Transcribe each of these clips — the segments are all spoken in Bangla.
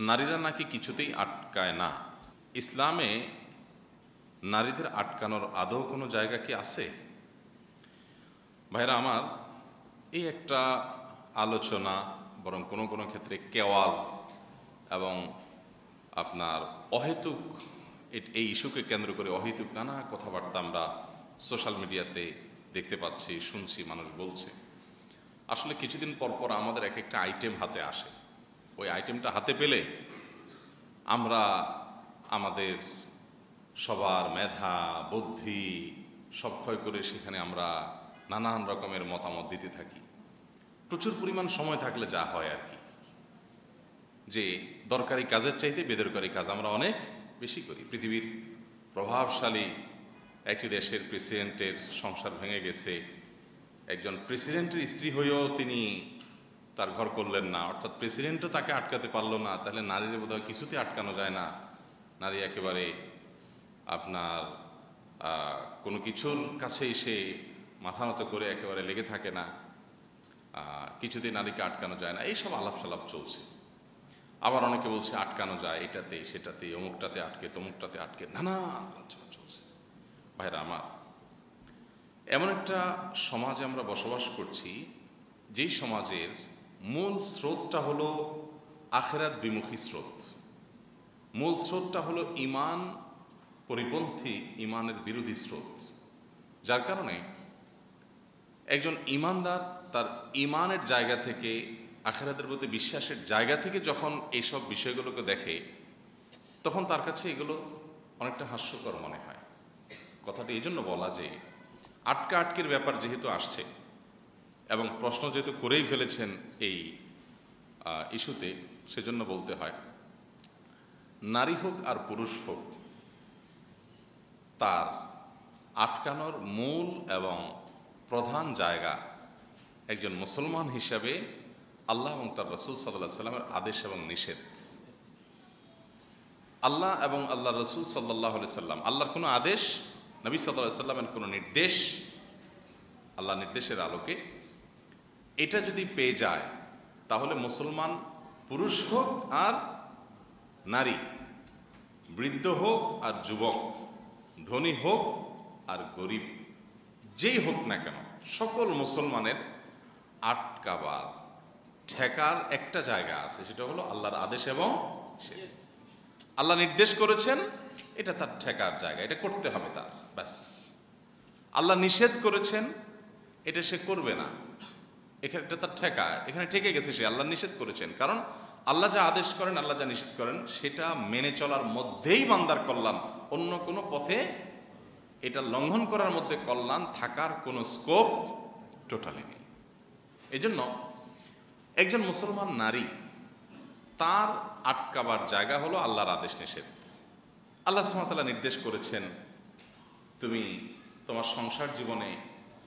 নারীরা নাকি কিছুতেই আটকায় না। ইসলামে নারীদের আটকানোর আদৌ কোনো জায়গা কি আছে? ভাইরা আমার, এই একটা আলোচনা, বরং কোনো কোনো ক্ষেত্রে কেওয়াজ এবং আপনার অহেতুক এই ইস্যুকে কেন্দ্র করে অহেতুক নানা কথাবার্তা আমরা সোশ্যাল মিডিয়াতে দেখতে পাচ্ছি, শুনছি, মানুষ বলছে। আসলে কিছুদিন পর পর আমাদের এক একটা আইটেম হাতে আসে। ওই আইটেমটা হাতে পেলে আমরা আমাদের সবার মেধা বুদ্ধি সব ক্ষয় করে সেখানে আমরা নানান রকমের মতামত দিতে থাকি। প্রচুর পরিমাণ সময় থাকলে যা হয় আর কি, যে দরকারি কাজের চাইতে বেদরকারি কাজ আমরা অনেক বেশি করি। পৃথিবীর প্রভাবশালী একটি দেশের প্রেসিডেন্টের সংসার ভেঙে গেছে, একজন প্রেসিডেন্টের স্ত্রী হয়েও তিনি তার ঘর করলেন না, অর্থাৎ প্রেসিডেন্টও তাকে আটকাতে পারলো না। তাহলে নারীর বোধহয় কিছুতে আটকানো যায় না। নারী একেবারে আপনার কোনো কিছুর কাছেই সে মাথা নত করে একেবারে লেগে থাকে না, কিছুতেই নারীকে আটকানো যায় না। এইসব আলাপ সালাপ চলছে। আবার অনেকে বলছে আটকানো যায় এটাতে সেটাতে, অমুকটাতে আটকে তমুকটাতে আটকে, নানান আলোচনা চলছে। ভাইরা আমার, এমন একটা সমাজে আমরা বসবাস করছি যেই সমাজের মূল স্রোতটা হলো আখিরাত বিমুখী স্রোত। মূল স্রোতটা হলো ঈমান পরিপন্থী, ঈমানের বিরোধী স্রোত। যার কারণে একজন ঈমানদার তার ঈমানের জায়গা থেকে, আখিরাতের প্রতি বিশ্বাসের জায়গা থেকে যখন এইসব বিষয়গুলোকে দেখে, তখন তার কাছে এগুলো অনেকটা হাস্যকর মনে হয়। কথাটি এই জন্য বলা যে আটকা আটকের ব্যাপার যেহেতু আসছে এবং প্রশ্ন যেহেতু করেই ফেলেছেন এই ইস্যুতে, সেজন্য বলতে হয়, নারী হোক আর পুরুষ হোক, তার আটকানোর মূল এবং প্রধান জায়গা একজন মুসলমান হিসাবে আল্লাহ এবং তার রসুল সাল্লাল্লাহু আলাইহি সাল্লামের আদেশ এবং নিষেধ। আল্লাহ এবং আল্লাহ রসুল সাল্লাল্লাহু আলাইহি সাল্লাম, আল্লাহর কোনো আদেশ, নবী সাল্লাল্লাহু আলাইহি সাল্লামের কোনো নির্দেশ, আল্লাহ নির্দেশের আলোকে এটা যদি পেয়ে যায়, তাহলে মুসলমান পুরুষ হোক আর নারী, বৃদ্ধ হোক আর যুবক, ধনী হোক আর গরিব, যেই হোক না কেন, সকল মুসলমানের আটকাবার ঠেকার একটা জায়গা আছে। সেটা হলো আল্লাহর আদেশ এবং আল্লাহ নির্দেশ করেছেন, এটা তার ঠেকার জায়গা, এটা করতে হবে তার, ব্যাস। আল্লাহ নিষেধ করেছেন, এটা সে করবে না, এখানে এটা তার ঠেকা, এখানে ঠেকে গেছে সে। আল্লাহ নিষেধ করেছেন, কারণ আল্লাহ যা আদেশ করেন, আল্লাহ যা নিষেধ করেন, সেটা মেনে চলার মধ্যেই বান্দার কল্যাণ। অন্য কোনো পথে এটা লঙ্ঘন করার মধ্যে কল্যাণ থাকার কোনো স্কোপ টোটালি নেই। এই জন্য একজন মুসলমান নারী, তার আটকাবার জায়গা হলো আল্লাহর আদেশ নিষেধ। আল্লাহ সুবহানাহু ওয়া তাআলা নির্দেশ করেছেন, তুমি তোমার সংসার জীবনে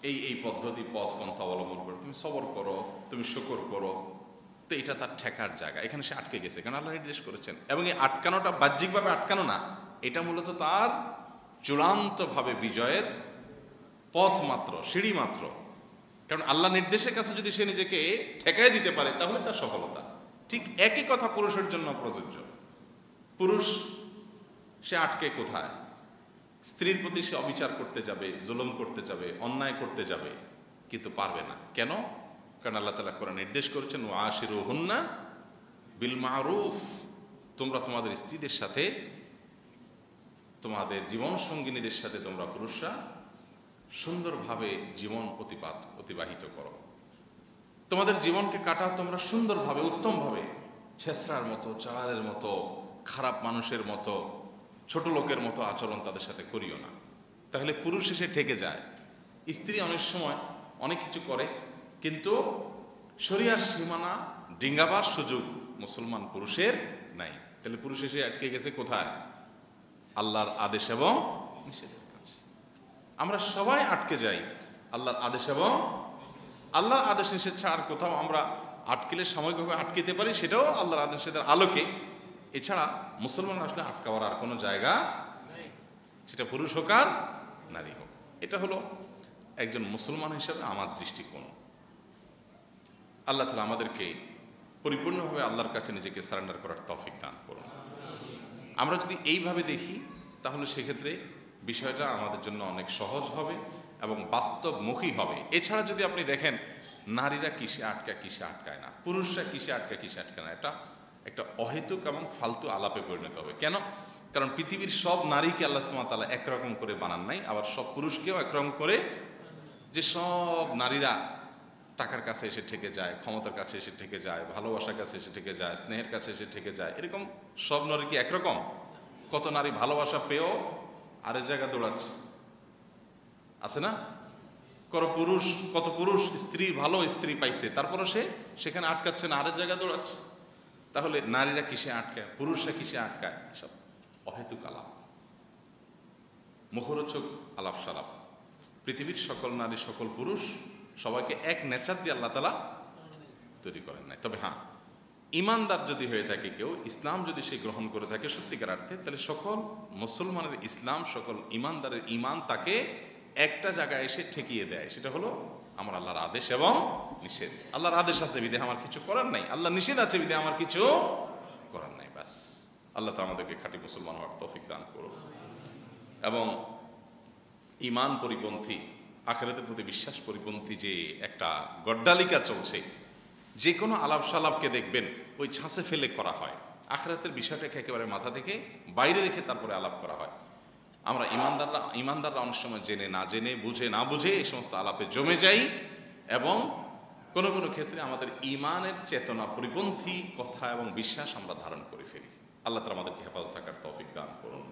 এই এই পদ্ধতি পথ পন্থা অবলম্বন করো, তুমি সবর করো, তুমি শুকর করো। তো এটা তার ঠেকার জায়গা, এখানে সে আটকে গেছে, কারণ আল্লাহ নির্দেশ করেছেন। এবং এই আটকানোটা বাহ্যিকভাবে আটকানো না, এটা মূলত তার চূড়ান্তভাবে বিজয়ের পথ মাত্র, সিঁড়ি মাত্র। কারণ আল্লাহ নির্দেশের কাছে যদি সে নিজেকে ঠেকাই দিতে পারে, তাহলে তার সফলতা। ঠিক একই কথা পুরুষের জন্য প্রযোজ্য। পুরুষ সে আটকে কোথায়? স্ত্রীর প্রতি সে অবিচার করতে যাবে, জুলুম করতে যাবে, অন্যায় করতে যাবে, কিন্তু পারবে না। কেন? কারণ আল্লাহ তাআলা কোরআনে নির্দেশ করেছেন, ওয়াশিরুহুন্না বিল মারুফ, তোমরা তোমাদের স্ত্রীদের সাথে, তোমাদের জীবন সঙ্গিনীদের সাথে তোমরা পুরুষরা সুন্দরভাবে জীবন অতিবাহিত করো। তোমাদের জীবনকে কাটাও তোমরা সুন্দরভাবে, উত্তমভাবে। ছেঁচড়ার মতো, চালারের মতো, খারাপ মানুষের মতো, ছোট লোকের মতো আচরণ তাদের সাথে করিও না। তাহলে পুরুষ এসে ঠেকে যায়। স্ত্রী অনেক সময় অনেক কিছু করে, কিন্তু শরিয়ার সীমানা ডিঙ্গাবার সুযোগ মুসলমান পুরুষের নাই। তাহলে পুরুষ এসে আটকে গেছে কোথায়? আল্লাহর আদেশ এবং নিষেধের কাছে। আমরা সবাই আটকে যাই আল্লাহর আদেশ এবং আল্লাহর আদেশ নিষেধ ছাড়া। কোথাও আমরা আটকেলে সাময়িকভাবে আটকেতে পারি, সেটাও আল্লাহর আদেশ নিষেধের আলোকে। এছাড়া মুসলমান আসলে আটকাবার আর কোনো জায়গা নেই, সেটা পুরুষ হোক আর নারী হোক। এটা হলো একজন মুসলমান হিসেবে আমার দৃষ্টিকোণ। আল্লাহ তাআলা আমাদেরকে পরিপূর্ণভাবে আল্লাহর কাছে নিজেকে সারেন্ডার করার তৌফিক দান করুন। আমরা যদি এইভাবে দেখি তাহলে সেক্ষেত্রে বিষয়টা আমাদের জন্য অনেক সহজ হবে এবং বাস্তবমুখী হবে। এছাড়া যদি আপনি দেখেন নারীরা কিসে আটকায় কিসে আটকায় না, পুরুষরা কিসে আটকায় কিসে আটকায় না, এটা একটা অহেতুক এবং ফালতু আলাপে পরিণত হবে। কেন? কারণ পৃথিবীর সব নারীকে আল্লাহ সুবহানাহু ওয়া তাআলা একরকম করে বানান নাই, আবার সব পুরুষকেও একরকম করে যে সব নারীরা টাকার কাছে এসে ঠেকে যায়, ক্ষমতার কাছে এসে ঠেকে যায়, ভালোবাসার কাছে এসে ঠেকে যায়, স্নেহের কাছে এসে ঠেকে যায়, এরকম সব নারী কি একরকম? কত নারী ভালোবাসা পেয়েও আরেক জায়গা দৌড়াচ্ছে, আছে না? কত পুরুষ স্ত্রী ভালো স্ত্রী পাইছে, তারপরে সে সেখানে আটকাচ্ছে না, আরেক জায়গা দৌড়াচ্ছে। তাহলে নারীরা কিসে আটকায়, পুরুষরা কিসে আটকায়? সব অহেতুক আলাপ, মুখরোচক আলাপ সালাপ। পৃথিবীর সকল নারী সকল পুরুষ সবাইকে এক নেচার দিয়ে আল্লাহ তাআলা তৈরি করেন নাই। তবে হ্যাঁ, ইমানদার যদি হয়ে থাকে কেউ, ইসলাম যদি সে গ্রহণ করে থাকে সত্যিকার অর্থে, তাহলে সকল মুসলমানের ইসলাম, সকল ইমানদারের ইমান তাকে একটা জায়গায় এসে ঠেকিয়ে দেয়। সেটা হলো আমার আল্লাহর আদেশ এবং নিষেধ। আল্লাহর আদেশ আছে বিধে আমার কিছু করার নাই, আল্লাহ নিষেধ আছে বিধে আমার কিছু করার নাই, ব্যাস। আল্লাহ তো আমাদেরকে খাঁটি মুসলমান হওয়ার তৌফিক দান করুন। এবং ইমান পরিপন্থী, আখিরাতের প্রতি বিশ্বাস পরিপন্থী যে একটা গড্ডালিকা চলছে, যে কোনো আলাপ সালাপকে দেখবেন ওই ছাঁচে ফেলে করা হয়, আখিরাতের বিষয়টাকে একেবারে মাথা থেকে বাইরে রেখে তারপরে আলাপ করা হয়। আমরা ইমানদাররা অনেক সময় জেনে না জেনে, বুঝে না বুঝে এই সমস্ত আলাপে জমে যাই এবং কোনো কোনো ক্ষেত্রে আমাদের ইমানের চেতনা পরিপন্থী কথা এবং বিশ্বাস আমরা ধারণ করে ফেলি। আল্লাহ তাআলা আমাদেরকে হেফাজত থাকার তৌফিক দান করুন।